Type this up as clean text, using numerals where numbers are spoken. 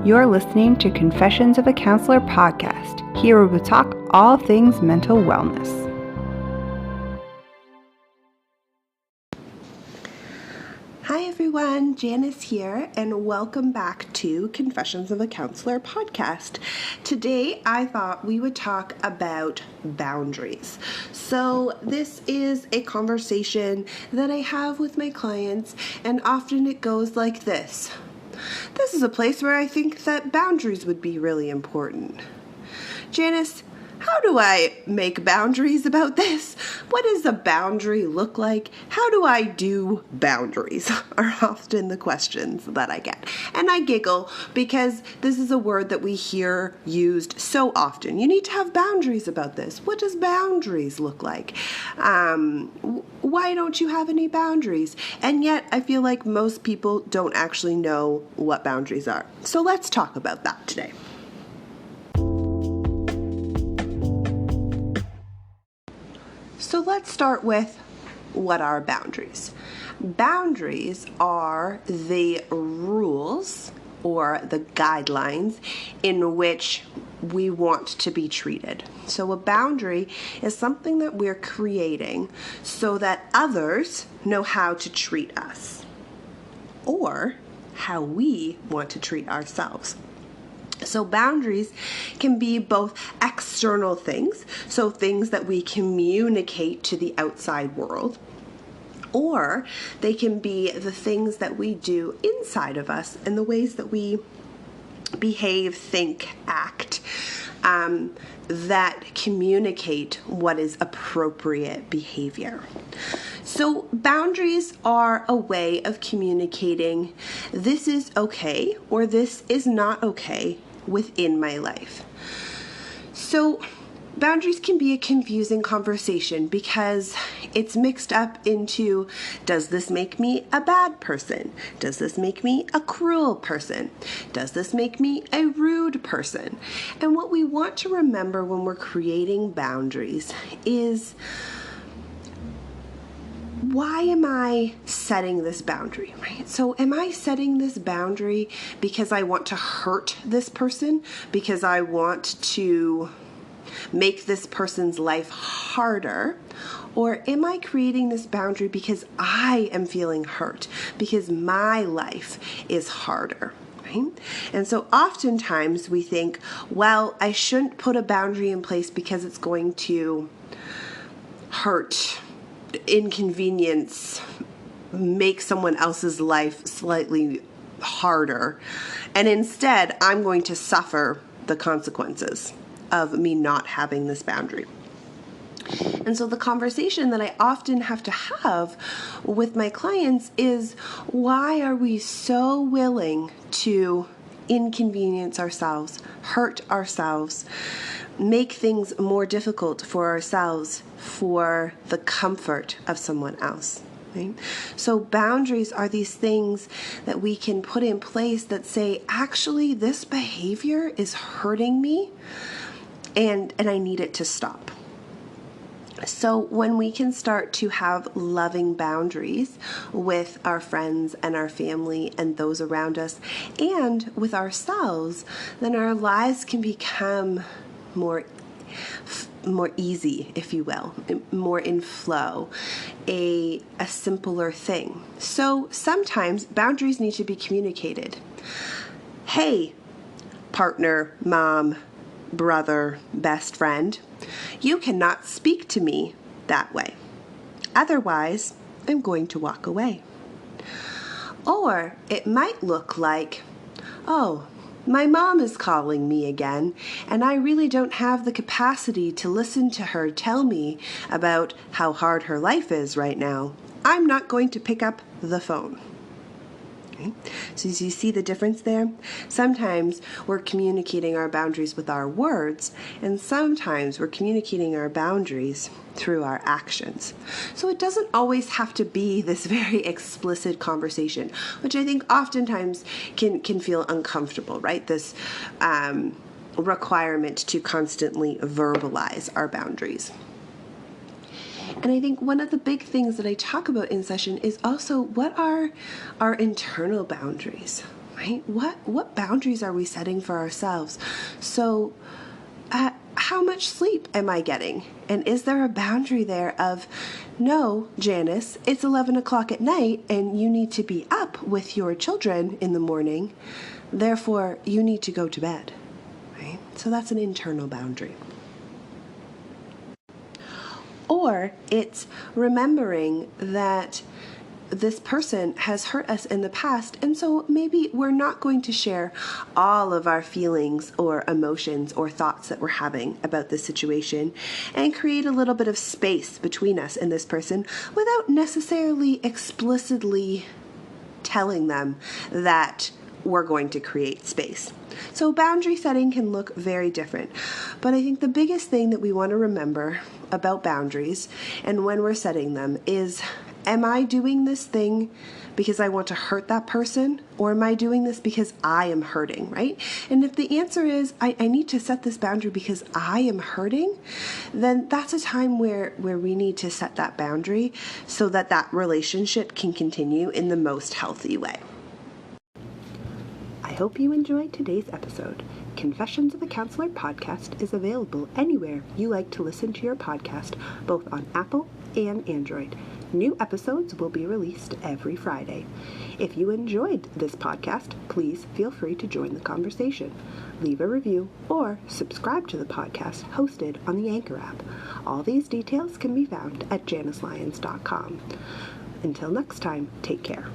You're listening to Confessions of a Counselor podcast. Here we will talk all things mental wellness. Hi everyone, Janice here, and welcome back to Confessions of a Counselor podcast. Today I thought we would talk about boundaries. So this is a conversation that I have with my clients, and often it goes like this. This is a place where I think that boundaries would be really important. Janice, how do I make boundaries about this? What does a boundary look like? How do I do boundaries are often the questions that I get. And I giggle because this is a word that we hear used so often. You need to have boundaries about this. What does boundaries look like? Why don't you have any boundaries? And yet I feel like most people don't actually know what boundaries are. So let's talk about that today. So let's start with what are boundaries. Boundaries are the rules or the guidelines in which we want to be treated. So a boundary is something that we're creating so that others know how to treat us or how we want to treat ourselves. So boundaries can be both external things, so things that we communicate to the outside world, or they can be the things that we do inside of us and the ways that we behave, think, act, that communicate what is appropriate behavior. So boundaries are a way of communicating this is okay or this is not okay within my life. So boundaries can be a confusing conversation because it's mixed up into, does this make me a bad person? Does this make me a cruel person? Does this make me a rude person? And what we want to remember when we're creating boundaries is, why am I setting this boundary, right? So am I setting this boundary because I want to hurt this person? Because I want to make this person's life harder? Or am I creating this boundary because I am feeling hurt? Because my life is harder? Right? And so oftentimes we think, well, I shouldn't put a boundary in place because it's going to hurt, inconvenience, make someone else's life slightly harder, and instead I'm going to suffer the consequences of me not having this boundary. And so the conversation that I often have to have with my clients is, why are we so willing to inconvenience ourselves, hurt ourselves, make things more difficult for ourselves for the comfort of someone else? Right? So boundaries are these things that we can put in place that say, actually, this behavior is hurting me and I need it to stop. So when we can start to have loving boundaries with our friends and our family and those around us and with ourselves, then our lives can become more easy, if you will, more in flow, a simpler thing. So sometimes boundaries need to be communicated. Hey, partner, mom, brother, best friend, you cannot speak to me that way. Otherwise, I'm going to walk away. Or it might look like, oh, my mom is calling me again, and I really don't have the capacity to listen to her tell me about how hard her life is right now. I'm not going to pick up the phone. Okay. So you see the difference there? Sometimes we're communicating our boundaries with our words, and sometimes we're communicating our boundaries through our actions. So it doesn't always have to be this very explicit conversation, which I think oftentimes can feel uncomfortable, right? This requirement to constantly verbalize our boundaries. And I think one of the big things that I talk about in session is also, what are our internal boundaries, right? What boundaries are we setting for ourselves? So how much sleep am I getting? And is there a boundary there of, no, Janice, it's 11 o'clock at night and you need to be up with your children in the morning. Therefore, you need to go to bed, right? So that's an internal boundary. Or it's remembering that this person has hurt us in the past, and so maybe we're not going to share all of our feelings or emotions or thoughts that we're having about this situation, and create a little bit of space between us and this person without necessarily explicitly telling them that we're going to create space. So boundary setting can look very different, but I think the biggest thing that we want to remember about boundaries and when we're setting them is, am I doing this thing because I want to hurt that person, or am I doing this because I am hurting, right? And if the answer is, I need to set this boundary because I am hurting, then that's a time where we need to set that boundary so that that relationship can continue in the most healthy way. I hope you enjoyed today's episode. Confessions of a Counselor podcast is available anywhere you like to listen to your podcast, both on Apple and Android. New episodes will be released every Friday. If you enjoyed this podcast, please feel free to join the conversation. Leave a review or subscribe to the podcast hosted on the Anchor app. All these details can be found at janicelyons.com. Until next time, take care.